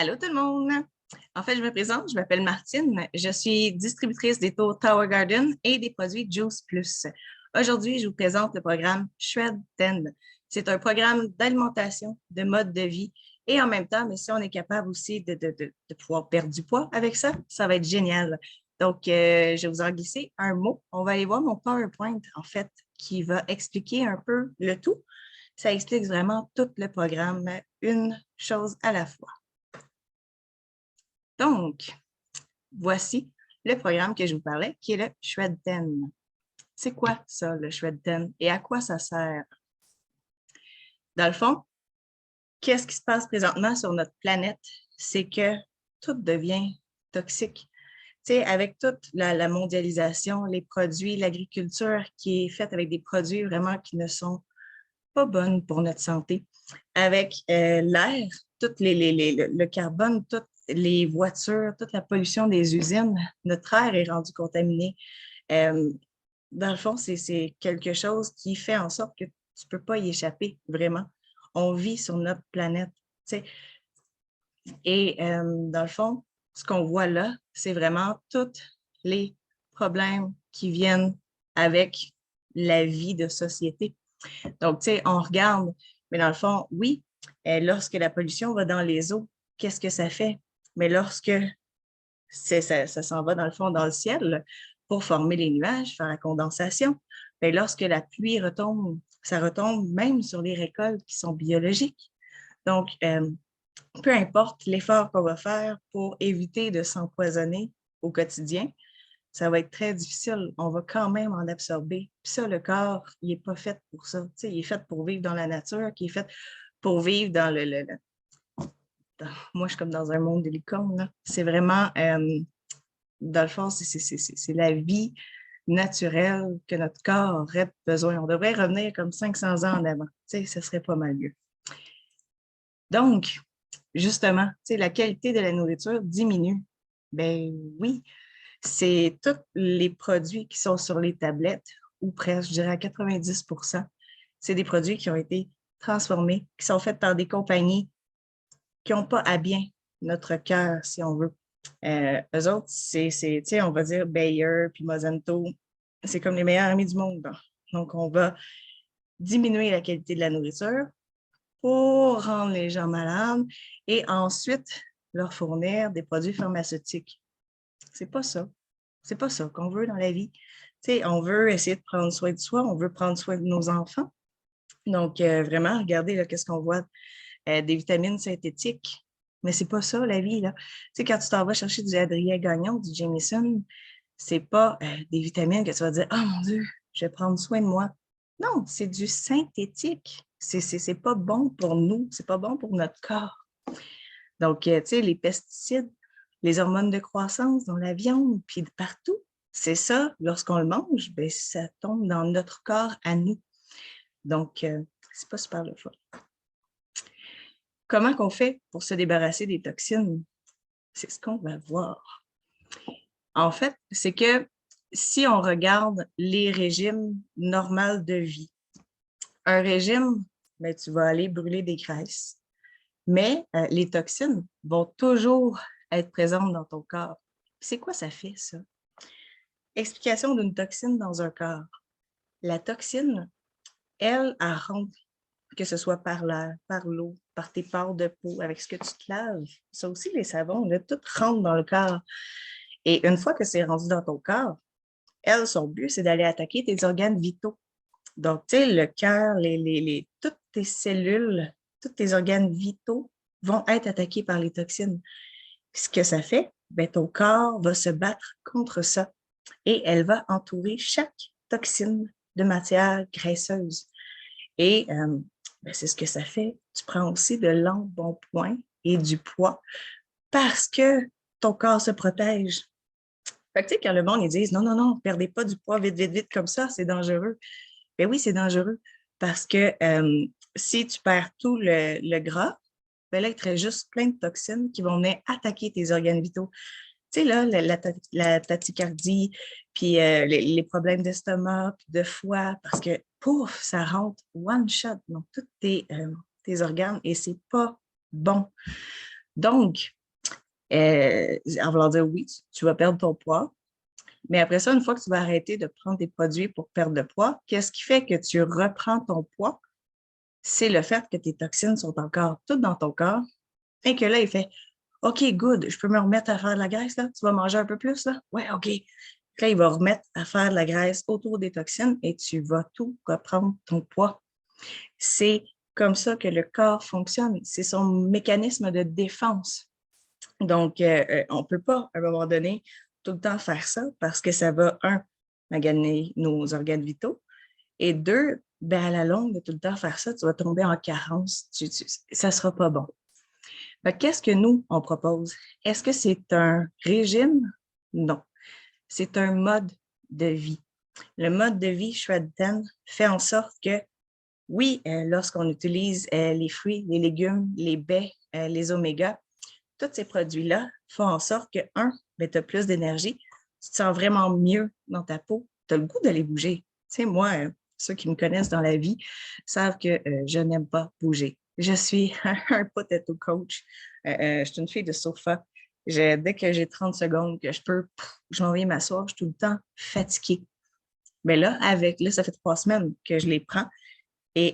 Allô tout le monde! En fait, je me présente, je m'appelle Martine, je suis distributrice des taux Tower Garden et des produits Juice Plus. Aujourd'hui, je vous présente le programme Shred 10. C'est un programme d'alimentation, de mode de vie et en même temps, mais si on est capable aussi de pouvoir perdre du poids avec ça, ça va être génial. Donc, je vais vous en glisser un mot. On va aller voir mon PowerPoint, en fait, qui va expliquer un peu le tout. Ça explique vraiment tout le programme, une chose à la fois. Donc, voici le programme que je vous parlais, qui est le Shred 10. C'est quoi ça, le Shred 10, et à quoi ça sert? Dans le fond, qu'est-ce qui se passe présentement sur notre planète? C'est que tout devient toxique. Tu sais, avec toute la mondialisation, les produits, l'agriculture qui est faite avec des produits vraiment qui ne sont pas bonnes pour notre santé, avec l'air, le carbone, toutes les voitures, toute la pollution des usines, notre air est rendu contaminé. Dans le fond, c'est quelque chose qui fait en sorte que tu ne peux pas y échapper, vraiment. On vit sur notre planète, tu sais. Et dans le fond, ce qu'on voit là, c'est vraiment tous les problèmes qui viennent avec la vie de société. Donc, tu sais, on regarde, mais dans le fond, oui, lorsque la pollution va dans les eaux, qu'est-ce que ça fait? Mais lorsque ça s'en va dans le fond, dans le ciel, pour former les nuages, faire la condensation, bien, lorsque la pluie retombe, ça retombe même sur les récoltes qui sont biologiques. Donc, peu importe l'effort qu'on va faire pour éviter de s'empoisonner au quotidien, ça va être très difficile. On va quand même en absorber. Puis ça, le corps, il n'est pas fait pour ça. Tu sais, il est fait pour vivre dans la nature, il est fait pour vivre dans moi, je suis comme dans un monde de licorne. C'est vraiment, dans le fond, c'est la vie naturelle que notre corps aurait besoin. On devrait revenir comme 500 ans en avant. Tu sais, ce serait pas mal mieux. Donc, justement, tu sais, la qualité de la nourriture diminue. Ben oui, c'est tous les produits qui sont sur les tablettes, ou presque, je dirais à 90%, c'est des produits qui ont été transformés, qui sont faits par des compagnies qui n'ont pas à bien notre cœur, si on veut. Eux autres, tu sais, on va dire Bayer puis Monsanto, c'est comme les meilleurs amis du monde. Donc, on va diminuer la qualité de la nourriture pour rendre les gens malades et ensuite leur fournir des produits pharmaceutiques. C'est pas ça. C'est pas ça qu'on veut dans la vie. Tu sais, on veut essayer de prendre soin de soi, on veut prendre soin de nos enfants. Donc, vraiment, regardez, là, qu'est-ce qu'on voit? Des vitamines synthétiques. Mais c'est pas ça, la vie, là. Tu sais, quand tu t'en vas chercher du Adrien Gagnon, du Jameson, c'est pas des vitamines que tu vas dire « Oh mon Dieu, je vais prendre soin de moi ». Non, c'est du synthétique. C'est pas bon pour nous, c'est pas bon pour notre corps. Donc, tu sais, les pesticides, les hormones de croissance dans la viande, puis de partout, c'est ça, lorsqu'on le mange, bien, ça tombe dans notre corps à nous. Donc, c'est pas super le fun. Comment qu'on fait pour se débarrasser des toxines? C'est ce qu'on va voir. En fait, c'est que si on regarde les régimes normaux de vie, un régime, bien, tu vas aller brûler des graisses, mais les toxines vont toujours être présentes dans ton corps. C'est quoi ça fait, ça? Explication d'une toxine dans un corps. La toxine, elle rentre, que ce soit par l'air, par l'eau, par tes pores de peau, avec ce que tu te laves. Ça aussi, les savons, là, tout rentre dans le corps. Et une fois que c'est rendu dans ton corps, elle, son but, c'est d'aller attaquer tes organes vitaux. Donc, tu sais, le cœur, toutes tes cellules, tous tes organes vitaux vont être attaqués par les toxines. Ce que ça fait, bien, ton corps va se battre contre ça et elle va entourer chaque toxine de matière graisseuse. Et bien, c'est ce que ça fait. Tu prends aussi de l'embonpoint et du poids parce que ton corps se protège. Fait que, tu sais, quand le monde, ils disent « Non, non, non, perdez pas du poids vite, vite, vite comme ça, c'est dangereux. » Bien oui, c'est dangereux parce que si tu perds tout le gras, bien là, il te reste juste plein de toxines qui vont venir attaquer tes organes vitaux. Tu sais, là, la tachycardie, puis les problèmes d'estomac, puis de foie, parce que, pouf, ça rentre one shot dans tous tes organes et c'est pas bon. Donc, en voulant dire oui, tu vas perdre ton poids. Mais après ça, une fois que tu vas arrêter de prendre des produits pour perdre de poids, qu'est-ce qui fait que tu reprends ton poids? C'est le fait que tes toxines sont encore toutes dans ton corps et que là, il fait OK, good, je peux me remettre à faire de la graisse, là? Tu vas manger un peu plus, là? Ouais, OK. Là, il va remettre à faire de la graisse autour des toxines et tu vas tout reprendre ton poids. C'est comme ça que le corps fonctionne. C'est son mécanisme de défense. Donc, on ne peut pas, à un moment donné, tout le temps faire ça parce que ça va, un, maganer nos organes vitaux et deux, ben à la longue, de tout le temps faire ça, tu vas tomber en carence. Ça ne sera pas bon. Qu'est-ce que nous, on propose? Est-ce que c'est un régime? Non. C'est un mode de vie. Le mode de vie Shred10 fait en sorte que, oui, lorsqu'on utilise les fruits, les légumes, les baies, les omégas, tous ces produits-là font en sorte que, un, ben, tu as plus d'énergie, tu te sens vraiment mieux dans ta peau, tu as le goût d'aller bouger. Tu sais, moi, ceux qui me connaissent dans la vie savent que je n'aime pas bouger. Je suis un potato coach. Je suis une fille de sofa. Dès que j'ai 30 secondes que je peux, je m'en vais m'asseoir, je suis tout le temps fatiguée. Mais là, ça fait 3 semaines que je les prends et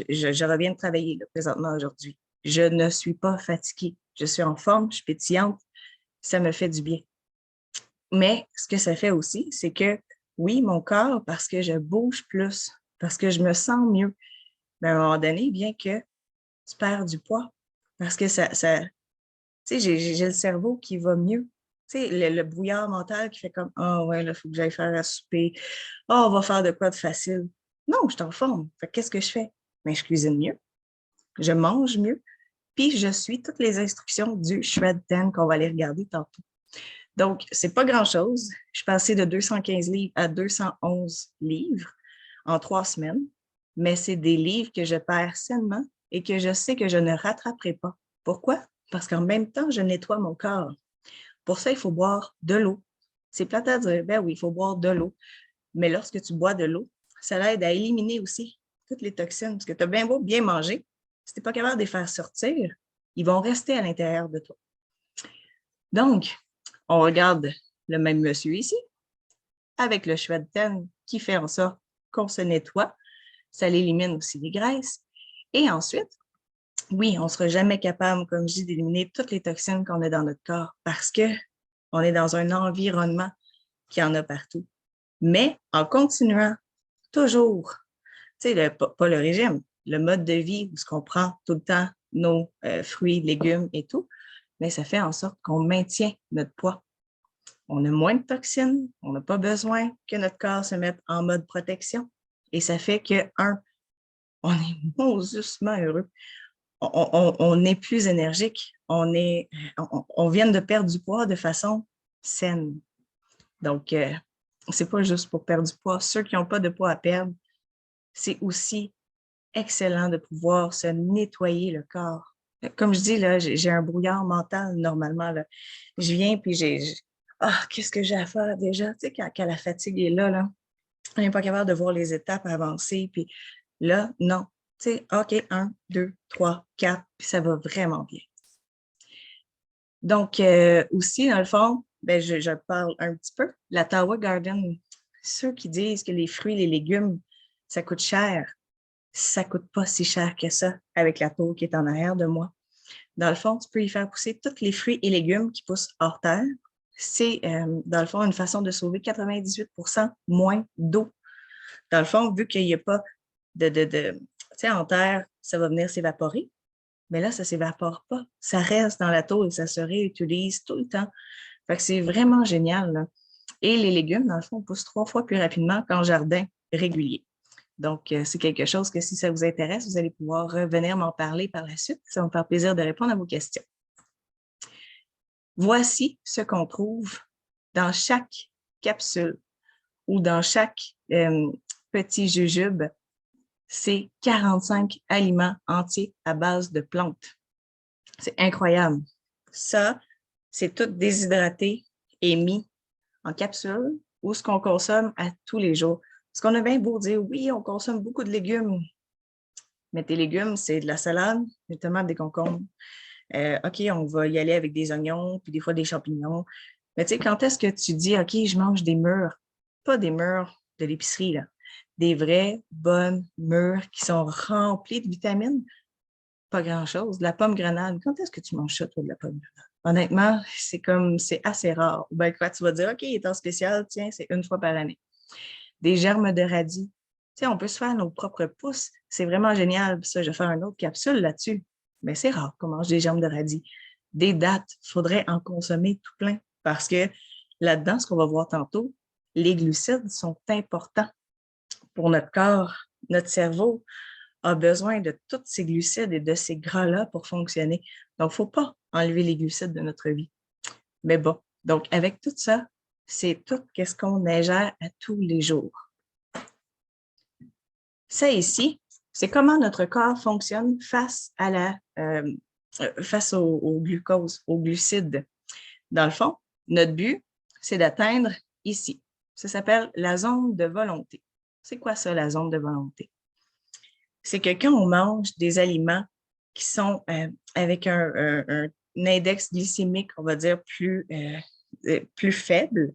je reviens de travailler là, présentement aujourd'hui. Je ne suis pas fatiguée. Je suis en forme, je suis pétillante. Ça me fait du bien. Mais ce que ça fait aussi, c'est que oui, mon corps, parce que je bouge plus, parce que je me sens mieux, mais à un moment donné, bien que tu perds du poids, parce que tu sais, j'ai le cerveau qui va mieux. Tu sais, le brouillard mental qui fait comme, ah oh, ouais, là, il faut que j'aille faire à souper. Oh, on va faire de quoi de facile. Non, je suis en forme. Qu'est-ce que je fais? Mais je cuisine mieux, je mange mieux, puis je suis toutes les instructions du Shred10 qu'on va aller regarder tantôt. Donc, c'est pas grand-chose. Je suis passée de 215 livres à 211 livres en 3 semaines, mais c'est des livres que je perds sainement et que je sais que je ne rattraperai pas. Pourquoi? Parce qu'en même temps, je nettoie mon corps. Pour ça, il faut boire de l'eau. C'est plate à dire, ben oui, il faut boire de l'eau. Mais lorsque tu bois de l'eau, ça l'aide à éliminer aussi toutes les toxines. Parce que tu as bien beau bien manger, si tu n'es pas capable de les faire sortir, ils vont rester à l'intérieur de toi. Donc, on regarde le même monsieur ici, avec le Shred10 qui fait en sorte qu'on se nettoie. Ça l'élimine aussi les graisses. Et ensuite, oui, on ne sera jamais capable, comme je dis, d'éliminer toutes les toxines qu'on a dans notre corps parce qu'on est dans un environnement qui en a partout. Mais en continuant toujours, tu sais, pas le régime, le mode de vie où ce qu'on prend tout le temps nos fruits, légumes et tout, mais ça fait en sorte qu'on maintient notre poids. On a moins de toxines, on n'a pas besoin que notre corps se mette en mode protection. Et ça fait que, un, on est mauvaisement heureux. On est plus énergique. On vient de perdre du poids de façon saine. Donc, c'est pas juste pour perdre du poids. Ceux qui n'ont pas de poids à perdre, c'est aussi excellent de pouvoir se nettoyer le corps. Comme je dis, là, j'ai un brouillard mental normalement. Là. Je viens puis qu'est-ce que j'ai à faire déjà? Tu sais, quand la fatigue est là, on n'est pas capable de voir les étapes avancer. Puis là, non. Tu sais, OK, 1, 2, 3, 4, puis ça va vraiment bien. Donc, aussi, dans le fond, ben, je parle un petit peu. La Tawa Garden, ceux qui disent que les fruits, les légumes, ça coûte cher, ça ne coûte pas si cher que ça avec la tour qui est en arrière de moi. Dans le fond, tu peux y faire pousser tous les fruits et légumes qui poussent hors terre. C'est, dans le fond, une façon de sauver 98% moins d'eau. Dans le fond, vu qu'il n'y a pas tu sais, en terre, ça va venir s'évaporer. Mais là, ça ne s'évapore pas. Ça reste dans la tôle et ça se réutilise tout le temps. Fait que c'est vraiment génial, là. Et les légumes, dans le fond, poussent 3 fois plus rapidement qu'en jardin régulier. Donc, c'est quelque chose que si ça vous intéresse, vous allez pouvoir revenir m'en parler par la suite. Ça va me faire plaisir de répondre à vos questions. Voici ce qu'on trouve dans chaque capsule ou dans chaque petit jujube. C'est 45 aliments entiers à base de plantes. C'est incroyable. Ça, c'est tout déshydraté et mis en capsule ou ce qu'on consomme à tous les jours. Parce qu'on a bien beau dire, oui, on consomme beaucoup de légumes, mais tes légumes, c'est de la salade, des tomates, des concombres. OK, on va y aller avec des oignons, puis des fois des champignons. Mais tu sais, quand est-ce que tu dis, OK, je mange des mûres, pas des mûres de l'épicerie, là, des vraies bonnes mûres qui sont remplies de vitamines? Pas grand-chose. La pomme grenade, quand est-ce que tu manges ça, toi, de la pomme grenade? Honnêtement, c'est assez rare. Ben, quoi, tu vas dire, OK, il est en spécial, tiens, c'est une fois par année. Des germes de radis. Tu sais, on peut se faire nos propres pousses. C'est vraiment génial. Puis ça, je vais faire une autre capsule là-dessus. Mais c'est rare qu'on mange des germes de radis. Des dattes, il faudrait en consommer tout plein parce que là-dedans, ce qu'on va voir tantôt, les glucides sont importants pour notre corps, notre cerveau a besoin de tous ces glucides et de ces gras-là pour fonctionner. Donc, il ne faut pas enlever les glucides de notre vie. Mais bon, donc avec tout ça, c'est tout ce qu'on ingère à tous les jours. Ça ici, c'est comment notre corps fonctionne face au glucose, au glucides. Dans le fond, notre but, c'est d'atteindre ici. Ça s'appelle la zone de volonté. C'est quoi ça, la zone de volonté? C'est que quand on mange des aliments qui sont avec un index glycémique, on va dire, plus faible.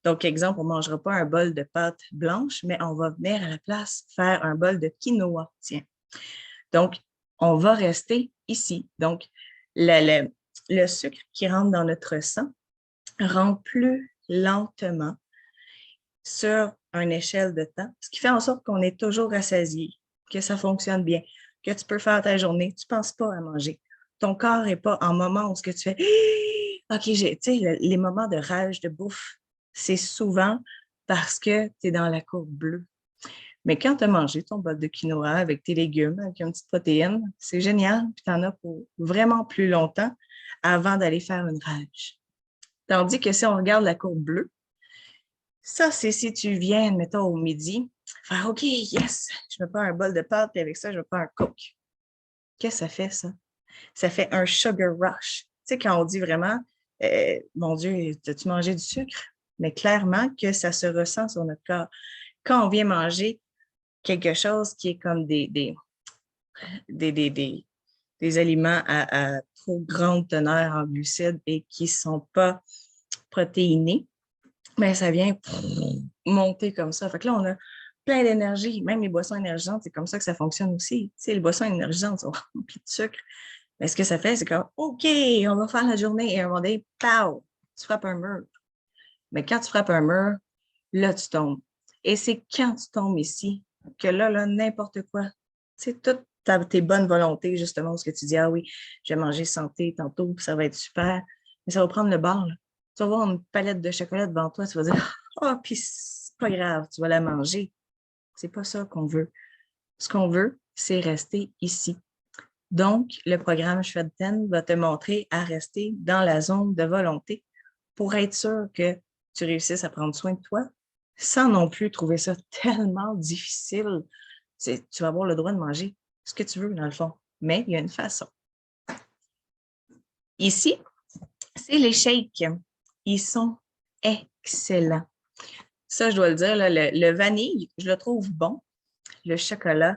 Donc, exemple, on ne mangera pas un bol de pâte blanche, mais on va venir à la place faire un bol de quinoa. Tiens. Donc, on va rester ici. Donc, le sucre qui rentre dans notre sang rentre plus lentement sur une échelle de temps, ce qui fait en sorte qu'on est toujours rassasié, que ça fonctionne bien, que tu peux faire ta journée, tu ne penses pas à manger. Ton corps n'est pas en moment où ce que tu fais « OK, tu sais, les moments de rage, de bouffe, c'est souvent parce que tu es dans la courbe bleue. Mais quand tu as mangé ton bol de quinoa avec tes légumes, avec une petite protéine, c'est génial, puis tu en as pour vraiment plus longtemps avant d'aller faire une rage. Tandis que si on regarde la courbe bleue, ça, c'est si tu viens, mettons, au midi, faire OK, yes, je me prends un bol de pâte, puis avec ça, je me prends un Coke. Qu'est-ce que ça fait, ça? Ça fait un sugar rush. Tu sais, quand on dit vraiment, mon Dieu, as-tu mangé du sucre? Mais clairement que ça se ressent sur notre corps. Quand on vient manger quelque chose qui est comme des aliments à trop grande teneur en glucides et qui ne sont pas protéinés, mais ça vient monter comme ça. Fait que là, on a plein d'énergie. Même les boissons énergisantes, c'est comme ça que ça fonctionne aussi. Tu sais, les boissons énergisantes sont remplies de sucre. Mais ce que ça fait, c'est comme, OK, on va faire la journée et à un moment donné, pow, tu frappes un mur. Mais quand tu frappes un mur, là, tu tombes. Et c'est quand tu tombes ici que là, n'importe quoi, c'est toutes tes bonnes volontés, justement, ce que tu dis, ah oui, je vais manger santé tantôt, puis ça va être super, mais ça va prendre le bord, là. Tu vas voir une palette de chocolat devant toi, tu vas dire, ah, puis c'est pas grave, tu vas la manger. C'est pas ça qu'on veut. Ce qu'on veut, c'est rester ici. Donc, le programme Shred10 va te montrer à rester dans la zone de volonté pour être sûr que tu réussisses à prendre soin de toi sans non plus trouver ça tellement difficile. Tu vas avoir le droit de manger ce que tu veux, dans le fond, mais il y a une façon. Ici, c'est les shakes. Ils sont excellents. Ça, je dois le dire, là, le vanille, je le trouve bon. Le chocolat,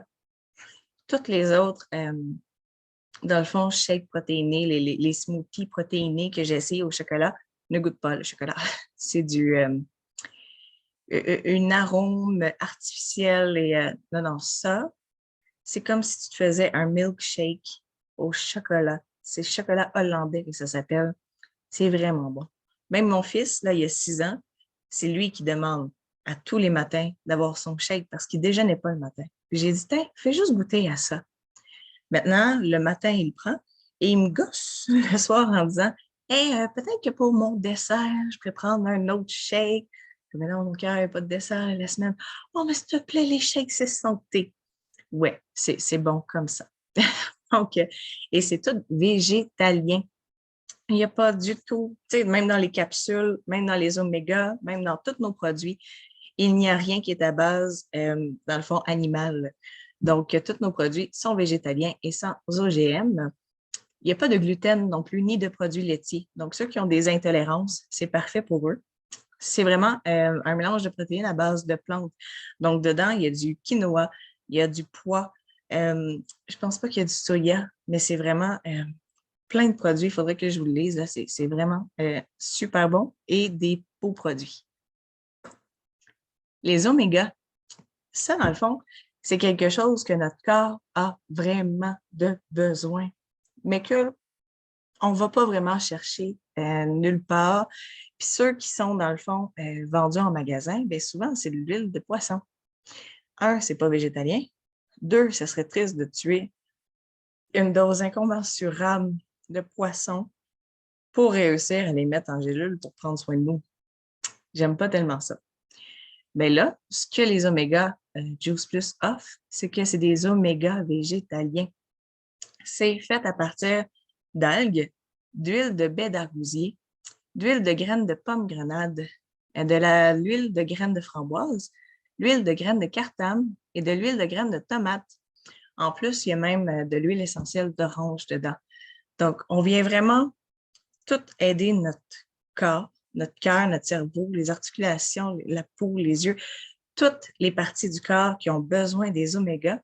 toutes les autres, dans le fond, shakes protéinés, les smoothies protéinés que j'essaie au chocolat, ne goûtent pas le chocolat. C'est une arôme artificiel et non, ça, c'est comme si tu te faisais un milkshake au chocolat. C'est chocolat hollandais que ça s'appelle. C'est vraiment bon. Même mon fils, là, il y a 6 ans, c'est lui qui demande à tous les matins d'avoir son shake parce qu'il ne déjeunait pas le matin. J'ai dit, tiens, fais juste goûter à ça. Maintenant, le matin, il le prend et il me gosse le soir en disant, hey, peut-être que pour mon dessert, je pourrais prendre un autre shake. Mais non, mon cœur, il n'y a pas de dessert la semaine. Oh, mais s'il te plaît, les shakes, c'est santé. Ouais, c'est bon comme ça. Donc, et c'est tout végétalien. Il n'y a pas du tout, tu sais, même dans les capsules, même dans les oméga, même dans tous nos produits, il n'y a rien qui est à base, dans le fond, animal. Donc, tous nos produits sont végétaliens et sans OGM. Il n'y a pas de gluten non plus, ni de produits laitiers. Donc, ceux qui ont des intolérances, c'est parfait pour eux. C'est vraiment un mélange de protéines à base de plantes. Donc, dedans, il y a du quinoa, il y a du pois. Je ne pense pas qu'il y a du soya, mais c'est vraiment plein de produits. Il faudrait que je vous le lise. C'est vraiment super bon. Et des beaux produits. Les omégas, ça, dans le fond, c'est quelque chose que notre corps a vraiment de besoin, mais qu'on ne va pas vraiment chercher nulle part. Puis ceux qui sont, dans le fond, vendus en magasin, bien souvent, c'est de l'huile de poisson. Un, c'est pas végétalien. Deux, ce serait triste de tuer une dose incommensurable de poisson pour réussir à les mettre en gélule pour prendre soin de nous. J'aime pas tellement ça. Mais là, ce que les oméga Juice Plus offrent, c'est que c'est des oméga végétaliens. C'est fait à partir d'algues, d'huile de baie d'arbousier, d'huile de graines de pomme grenade, de l'huile de graines de framboise, l'huile de graines de cartame et de l'huile de graines de tomate. En plus, il y a même de l'huile essentielle d'orange dedans. Donc, on vient vraiment tout aider notre corps, notre cœur, notre cerveau, les articulations, la peau, les yeux, toutes les parties du corps qui ont besoin des omégas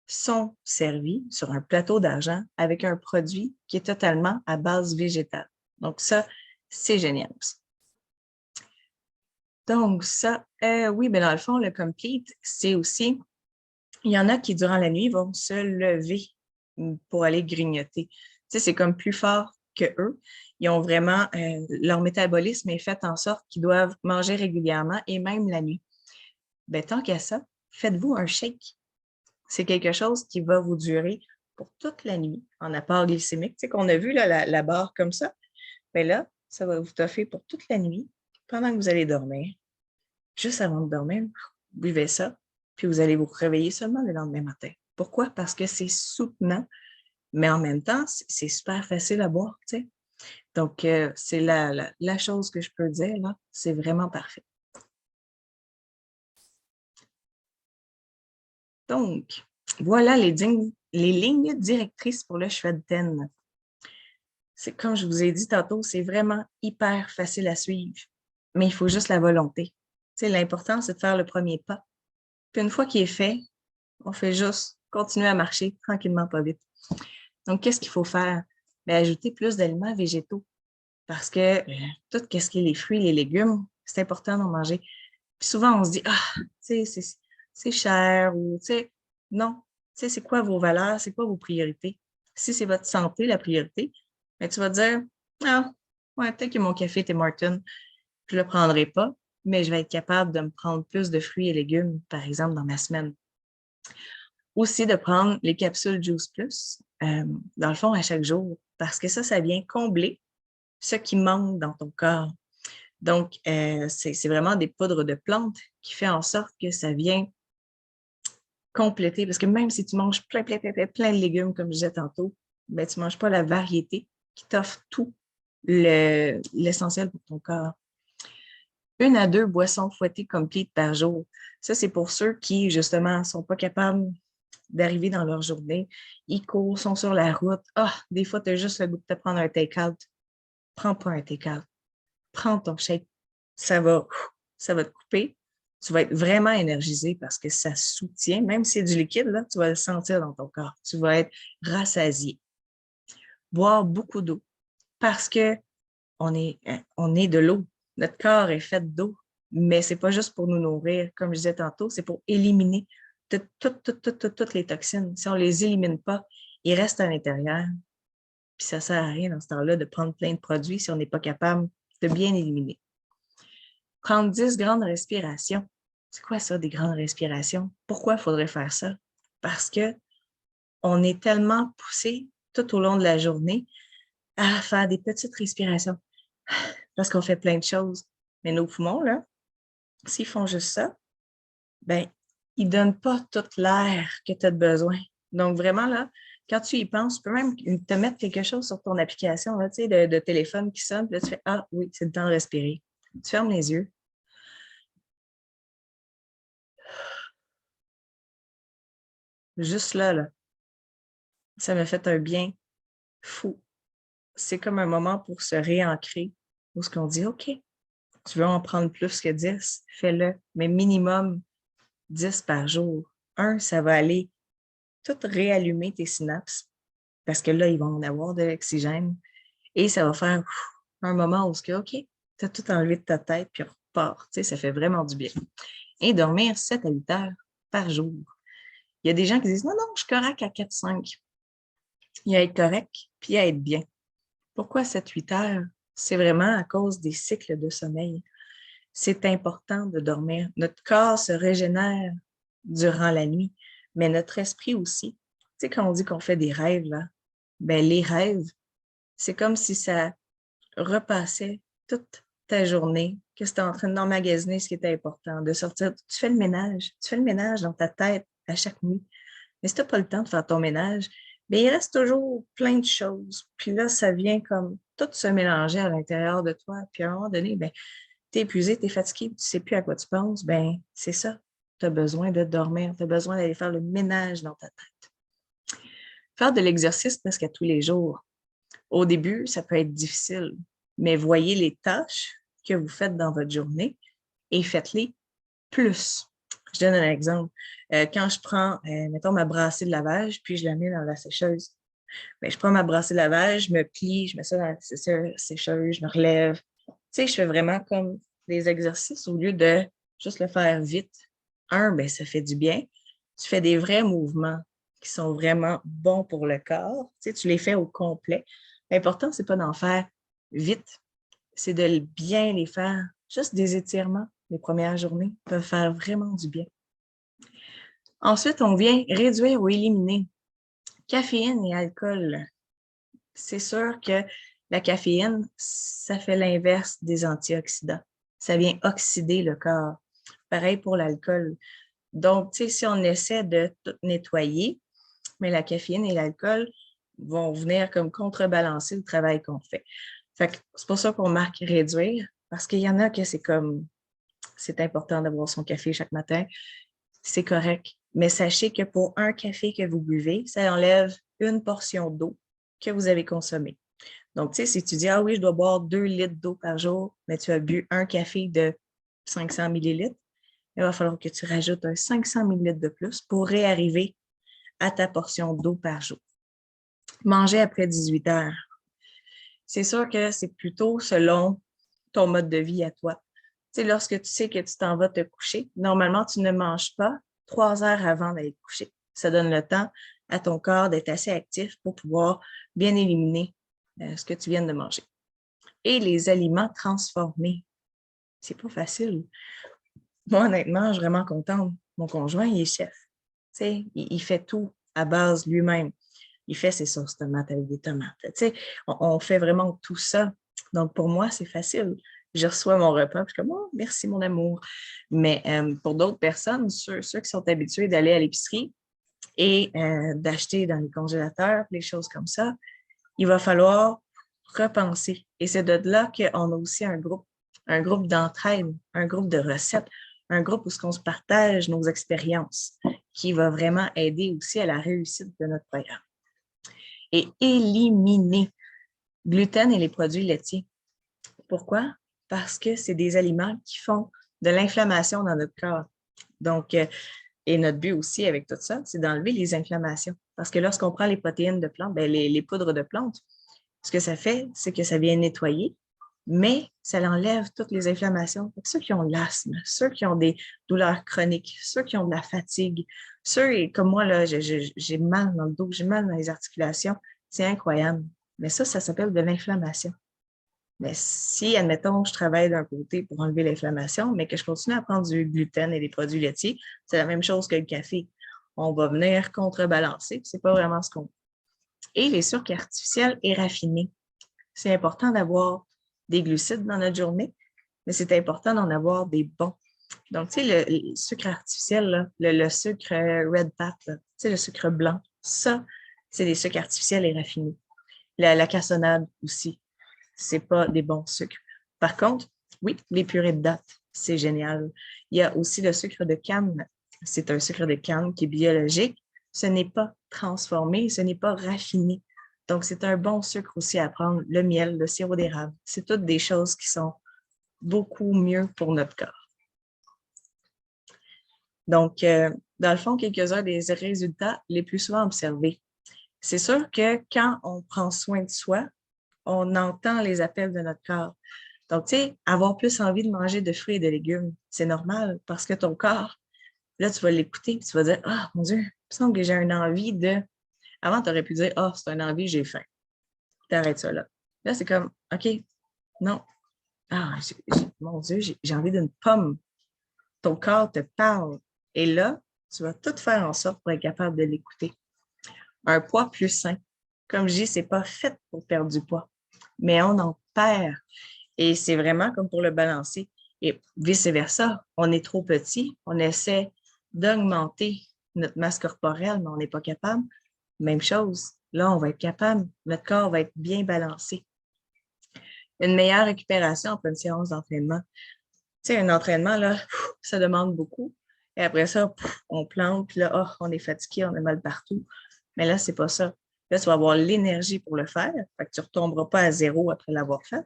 sont servies sur un plateau d'argent avec un produit qui est totalement à base végétale. Donc ça, c'est génial aussi. Donc ça, oui, mais dans le fond, le Complete, c'est aussi, il y en a qui, durant la nuit, vont se lever pour aller grignoter. Tu sais, c'est comme plus fort que eux. Ils ont vraiment, leur métabolisme est fait en sorte qu'ils doivent manger régulièrement et même la nuit. Ben, tant qu'à ça, faites-vous un shake. C'est quelque chose qui va vous durer pour toute la nuit en apport glycémique. Tu sais, qu'on a vu là, la barre comme ça. Bien là, ça va vous toffer pour toute la nuit pendant que vous allez dormir. Juste avant de dormir, buvez ça, puis vous allez vous réveiller seulement le lendemain matin. Pourquoi? Parce que c'est soutenant, mais en même temps, c'est super facile à boire, tu sais. Donc, c'est la chose que je peux dire, là, c'est vraiment parfait. Donc, voilà les lignes directrices pour le Schwedten. C'est comme je vous ai dit tantôt, c'est vraiment hyper facile à suivre, mais il faut juste la volonté. Tu sais, l'important, c'est de faire le premier pas. Puis une fois qu'il est fait, on fait juste continuer à marcher tranquillement, pas vite. Donc, qu'est-ce qu'il faut faire? Bien, ajouter plus d'aliments végétaux parce que tout ce qui est les fruits, les légumes, c'est important d'en manger. Puis souvent, on se dit, ah, tu sais, c'est cher ou, tu sais, non. Tu sais, c'est quoi vos valeurs? C'est quoi vos priorités? Si c'est votre santé, la priorité, bien, tu vas te dire, ah, ouais, peut-être que mon café Tim Hortons, je ne le prendrai pas, mais je vais être capable de me prendre plus de fruits et légumes, par exemple, dans ma semaine. Aussi, de prendre les capsules Juice Plus, dans le fond, à chaque jour, parce que ça vient combler ce qui manque dans ton corps. Donc, c'est vraiment des poudres de plantes qui fait en sorte que ça vient compléter. Parce que même si tu manges plein de légumes, comme je disais tantôt, ben, tu ne manges pas la variété qui t'offre tout l'essentiel pour ton corps. 1 à 2 boissons fouettées complètes par jour. Ça, c'est pour ceux qui, justement, ne sont pas capables d'arriver dans leur journée. Ils courent, sont sur la route. Ah, des fois, tu as juste le goût de te prendre un take-out. Prends pas un take-out. Prends ton shake. Ça va te couper. Tu vas être vraiment énergisé parce que ça soutient, même si c'est du liquide, là, tu vas le sentir dans ton corps. Tu vas être rassasié. Boire beaucoup d'eau parce que on est de l'eau. Notre corps est fait d'eau, mais c'est pas juste pour nous nourrir, comme je disais tantôt, c'est pour éliminer toutes les toxines. Si on les élimine pas, ils restent à l'intérieur. Puis ça sert à rien dans ce temps-là de prendre plein de produits si on n'est pas capable de bien éliminer. Prendre 10 grandes respirations. C'est quoi ça, des grandes respirations? Pourquoi il faudrait faire ça? Parce que on est tellement poussé tout au long de la journée à faire des petites respirations. Parce qu'on fait plein de choses. Mais nos poumons, là, s'ils font juste ça, ben, ils ne donnent pas tout l'air que tu as besoin. Donc, vraiment, là, quand tu y penses, tu peux même te mettre quelque chose sur ton application là, tu sais, de téléphone qui sonne, puis là, tu fais ah oui, c'est le temps de respirer. Tu fermes les yeux. Juste là, ça m'a fait un bien fou. C'est comme un moment pour se réancrer, où ce qu'on dit OK, tu veux en prendre plus que 10, fais-le, mais minimum 10 par jour. Ça va aller tout réallumer tes synapses. parce que là, ils vont en avoir de l'oxygène et ça va faire un moment où, OK, tu as tout enlevé de ta tête, puis on repart. Tu sais, ça fait vraiment du bien. Et dormir 7 à 8 heures par jour. Il y a des gens qui disent, non, je suis correct à 4-5. Il y a être correct, puis il y a être bien. Pourquoi 7-8 heures? C'est vraiment à cause des cycles de sommeil. C'est important de dormir. Notre corps se régénère durant la nuit, mais notre esprit aussi. Tu sais, quand on dit qu'on fait des rêves, là, ben, les rêves, c'est comme si ça repassait toute ta journée, que tu es en train d'emmagasiner ce qui était important, de sortir. Tu fais le ménage dans ta tête à chaque nuit. Mais si tu n'as pas le temps de faire ton ménage, bien, il reste toujours plein de choses. Puis là, ça vient comme tout se mélanger à l'intérieur de toi. Puis à un moment donné, ben, tu es épuisé, tu es fatigué, tu ne sais plus à quoi tu penses. Ben, c'est ça. Tu as besoin de dormir, tu as besoin d'aller faire le ménage dans ta tête. Faire de l'exercice presque à tous les jours. Au début, ça peut être difficile, mais voyez les tâches que vous faites dans votre journée et faites-les plus. Je donne un exemple. Quand je prends, mettons, ma brassée de lavage, puis je la mets dans la sécheuse. Bien, je prends ma brassée de lavage, je me plie, je mets ça dans la sécheuse, je me relève. Tu sais, je fais vraiment comme des exercices au lieu de juste le faire vite. Bien, ça fait du bien. Tu fais des vrais mouvements qui sont vraiment bons pour le corps. Tu sais, tu les fais au complet. L'important, c'est pas d'en faire vite, c'est de bien les faire. Juste des étirements les premières journées peuvent faire vraiment du bien. Ensuite, on vient réduire ou éliminer caféine et alcool. C'est sûr que la caféine, ça fait l'inverse des antioxydants. Ça vient oxyder le corps. Pareil pour l'alcool. Donc, tu sais, si on essaie de tout nettoyer, mais la caféine et l'alcool vont venir comme contrebalancer le travail qu'on fait. Fait que c'est pour ça qu'on marque réduire, parce qu'il y en a que c'est comme, c'est important d'avoir son café chaque matin, c'est correct. Mais sachez que pour un café que vous buvez, ça enlève une portion d'eau que vous avez consommée. Donc, tu sais, si tu dis, ah oui, je dois boire 2 litres d'eau par jour, mais tu as bu un café de 500 millilitres, il va falloir que tu rajoutes un 500 millilitres de plus pour réarriver à ta portion d'eau par jour. Manger après 18 heures. C'est sûr que c'est plutôt selon ton mode de vie à toi. Tu sais, lorsque tu sais que tu t'en vas te coucher, normalement, tu ne manges pas 3 heures avant d'aller te coucher. Ça donne le temps à ton corps d'être assez actif pour pouvoir bien éliminer ce que tu viens de manger. Et les aliments transformés. C'est pas facile. Moi, honnêtement, je suis vraiment contente. Mon conjoint, il est chef. Tu sais, il fait tout à base lui-même. Il fait ses sauces tomates avec des tomates. Tu sais, on fait vraiment tout ça. Donc, pour moi, c'est facile. Je reçois mon repas, puis je suis comme, oh, merci mon amour. Mais pour d'autres personnes, ceux qui sont habitués d'aller à l'épicerie et d'acheter dans les congélateurs, les choses comme ça, il va falloir repenser. Et c'est de là qu'on a aussi un groupe d'entraide, un groupe de recettes, un groupe où on se partage nos expériences, qui va vraiment aider aussi à la réussite de notre programme. Et éliminer gluten et les produits laitiers. Pourquoi? Parce que c'est des aliments qui font de l'inflammation dans notre corps. Donc, et notre but aussi avec tout ça, c'est d'enlever les inflammations. Parce que lorsqu'on prend les protéines de plantes, bien, les poudres de plantes, ce que ça fait, c'est que ça vient nettoyer, mais ça enlève toutes les inflammations. Ceux qui ont de l'asthme, ceux qui ont des douleurs chroniques, ceux qui ont de la fatigue, ceux comme moi, là, j'ai mal dans le dos, j'ai mal dans les articulations, c'est incroyable. Mais ça s'appelle de l'inflammation. Mais si, admettons, je travaille d'un côté pour enlever l'inflammation, mais que je continue à prendre du gluten et des produits laitiers, c'est la même chose que le café. On va venir contrebalancer, c'est pas vraiment ce qu'on veut. Et les sucres artificiels et raffinés. C'est important d'avoir des glucides dans notre journée, mais c'est important d'en avoir des bons. Donc, tu sais, le sucre artificiel, là, le sucre Red Pat, tu sais, le sucre blanc, ça, c'est des sucres artificiels et raffinés. La cassonade aussi, c'est pas des bons sucres. Par contre, oui, les purées de dattes, c'est génial. Il y a aussi le sucre de canne. C'est un sucre de canne qui est biologique. Ce n'est pas transformé, ce n'est pas raffiné. Donc, c'est un bon sucre aussi à prendre. Le miel, le sirop d'érable, c'est toutes des choses qui sont beaucoup mieux pour notre corps. Donc, dans le fond, quelques-uns des résultats les plus souvent observés. c'est sûr que quand on prend soin de soi, on entend les appels de notre corps. Donc, tu sais, avoir plus envie de manger de fruits et de légumes, c'est normal parce que ton corps, là, tu vas l'écouter et tu vas dire, ah, mon Dieu, il me semble que j'ai une envie de. Avant, tu aurais pu dire, ah, c'est une envie, j'ai faim. T'arrêtes ça là. Là, c'est comme, OK, non. Ah, mon Dieu, j'ai envie d'une pomme. Ton corps te parle. Et là, tu vas tout faire en sorte pour être capable de l'écouter. Un poids plus sain. Comme je dis, c'est pas fait pour perdre du poids, mais on en perd. Et c'est vraiment comme pour le balancer. Et vice-versa, on est trop petit, on essaie d'augmenter notre masse corporelle, mais on n'est pas capable. Même chose. Là, on va être capable. Notre corps va être bien balancé. Une meilleure récupération après une séance d'entraînement. Tu sais, un entraînement, là, ça demande beaucoup. Et après ça, on plante, puis là, oh, on est fatigué, on a mal partout. Mais là, c'est pas ça. Là, tu vas avoir l'énergie pour le faire. Fait que tu ne retomberas pas à zéro après l'avoir fait.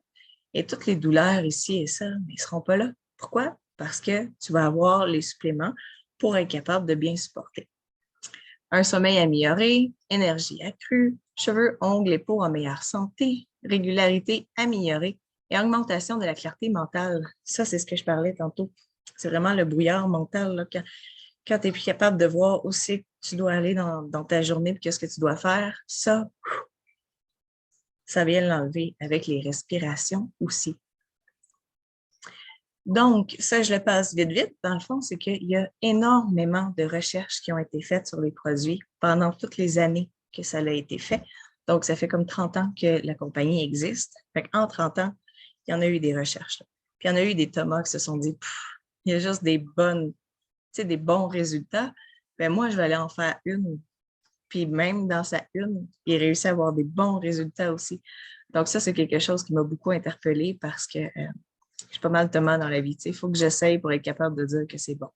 Et toutes les douleurs ici et ça, ils ne seront pas là. Pourquoi? Parce que tu vas avoir les suppléments pour être capable de bien supporter. Un sommeil amélioré, énergie accrue, cheveux, ongles et peau en meilleure santé, régularité améliorée et augmentation de la clarté mentale. Ça, c'est ce que je parlais tantôt. C'est vraiment le brouillard mental. Là, quand tu n'es plus capable de voir où c'est que tu dois aller dans ta journée et qu'est-ce que tu dois faire, ça vient l'enlever avec les respirations aussi. Donc, ça, je le passe vite, vite. Dans le fond, c'est qu'il y a énormément de recherches qui ont été faites sur les produits pendant toutes les années que ça a été fait. Donc, ça fait comme 30 ans que la compagnie existe. Fait qu'en 30 ans, il y en a eu des recherches. Là. Puis, il y en a eu des Thomas qui se sont dit, il y a juste des bons résultats. Ben moi, je vais aller en faire une. Puis même dans sa une, il réussit à avoir des bons résultats aussi. Donc, ça, c'est quelque chose qui m'a beaucoup interpellée parce que je suis pas mal Thomas dans la vie. Il faut que j'essaye pour être capable de dire que c'est bon.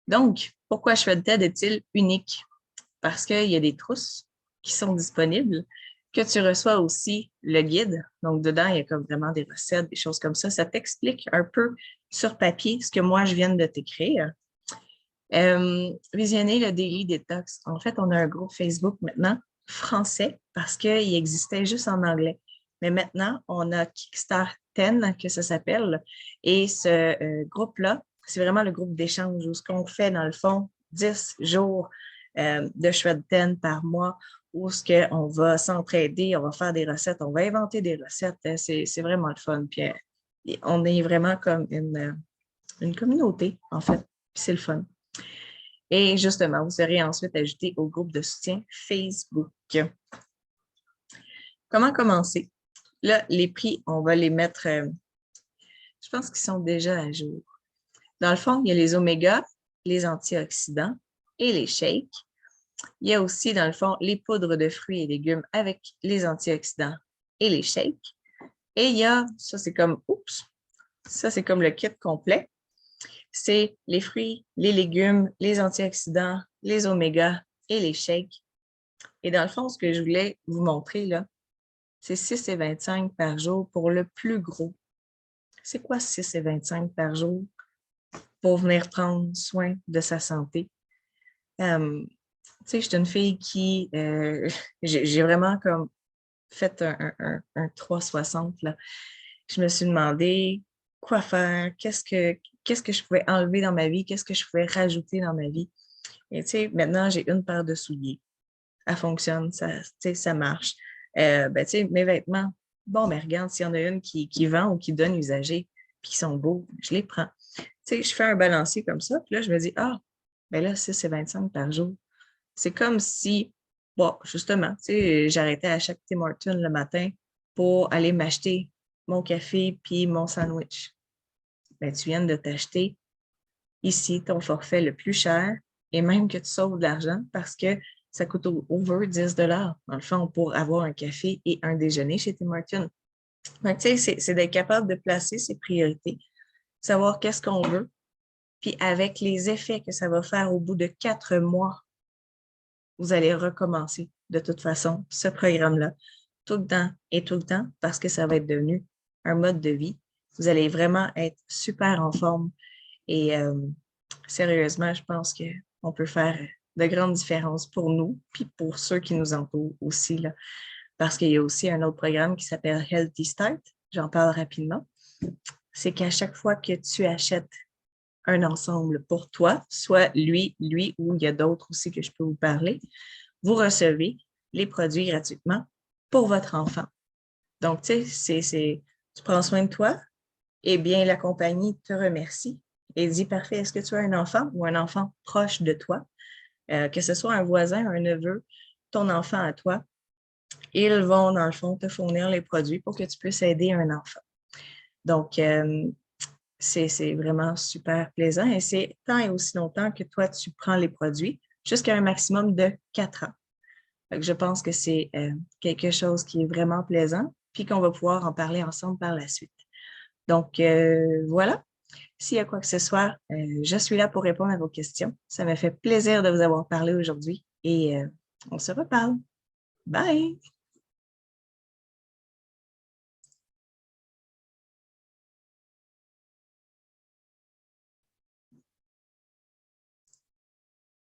Donc, pourquoi Shred TED est-il unique? Parce qu'il y a des trousses qui sont disponibles, que tu reçois aussi le guide. Donc, dedans, il y a comme vraiment des recettes, des choses comme ça. Ça t'explique un peu sur papier ce que moi, je viens de t'écrire. Visionner le Daily Detox. En fait, on a un groupe Facebook maintenant français parce qu'il existait juste en anglais. Mais maintenant, on a Kickstart 10, que ça s'appelle. Et ce groupe-là, c'est vraiment le groupe d'échange où ce qu'on fait, dans le fond, 10 jours de Shred 10 par mois, où ce qu'on va s'entraider, on va faire des recettes, on va inventer des recettes. C'est vraiment le fun. Puis on est vraiment comme une communauté, en fait. Puis c'est le fun. Et justement, vous serez ensuite ajouté au groupe de soutien Facebook. Comment commencer? Là, les prix, on va les mettre, je pense qu'ils sont déjà à jour. Dans le fond, il y a les omégas, les antioxydants et les shakes. Il y a aussi, dans le fond, les poudres de fruits et légumes avec les antioxydants et les shakes. Et il y a, ça c'est comme le kit complet. C'est les fruits, les légumes, les antioxydants, les omégas et les shakes. Et dans le fond, ce que je voulais vous montrer, là, c'est 6,25 par jour pour le plus gros. C'est quoi 6,25 par jour pour venir prendre soin de sa santé? Tu sais, je suis une fille qui, j'ai vraiment comme fait un 360, là. Je me suis demandé quoi faire, qu'est-ce que je pouvais enlever dans ma vie, qu'est-ce que je pouvais rajouter dans ma vie. Et tu sais, maintenant, j'ai une paire de souliers. Elle fonctionne, ça marche. Tu sais, mes vêtements, bon, mais regarde, s'il y en a une qui vend ou qui donne usager, puis qui sont beaux, je les prends. Tu sais, je fais un balancier comme ça, puis là, je me dis, ben là, 6,25 par jour. C'est comme si, bon, justement, tu sais, j'arrêtais à chaque Tim Hortons le matin pour aller m'acheter mon café puis mon sandwich. Ben, tu viens de t'acheter ici ton forfait le plus cher et même que tu sauves de l'argent parce que ça coûte over 10 dans le fond, pour avoir un café et un déjeuner chez Tim Hortons. Donc, tu sais, c'est d'être capable de placer ses priorités, savoir qu'est-ce qu'on veut, puis avec les effets que ça va faire au bout de 4 mois, vous allez recommencer de toute façon ce programme-là tout le temps et tout le temps parce que ça va être devenu un mode de vie. Vous allez vraiment être super en forme et sérieusement, je pense qu'on peut faire de grandes différences pour nous, puis pour ceux qui nous entourent aussi, là. Parce qu'il y a aussi un autre programme qui s'appelle Healthy Start. J'en parle rapidement. C'est qu'à chaque fois que tu achètes un ensemble pour toi, soit lui, ou il y a d'autres aussi que je peux vous parler, vous recevez les produits gratuitement pour votre enfant. Donc, tu sais, tu prends soin de toi, eh bien, la compagnie te remercie et dit, parfait, est-ce que tu as un enfant ou un enfant proche de toi, que ce soit un voisin, un neveu, ton enfant à toi, ils vont, dans le fond, te fournir les produits pour que tu puisses aider un enfant. Donc, c'est vraiment super plaisant et c'est tant et aussi longtemps que toi, tu prends les produits jusqu'à un maximum de 4 ans. Donc, je pense que c'est quelque chose qui est vraiment plaisant puis qu'on va pouvoir en parler ensemble par la suite. Donc, voilà. S'il y a quoi que ce soit, je suis là pour répondre à vos questions. Ça m'a fait plaisir de vous avoir parlé aujourd'hui et on se reparle. Bye!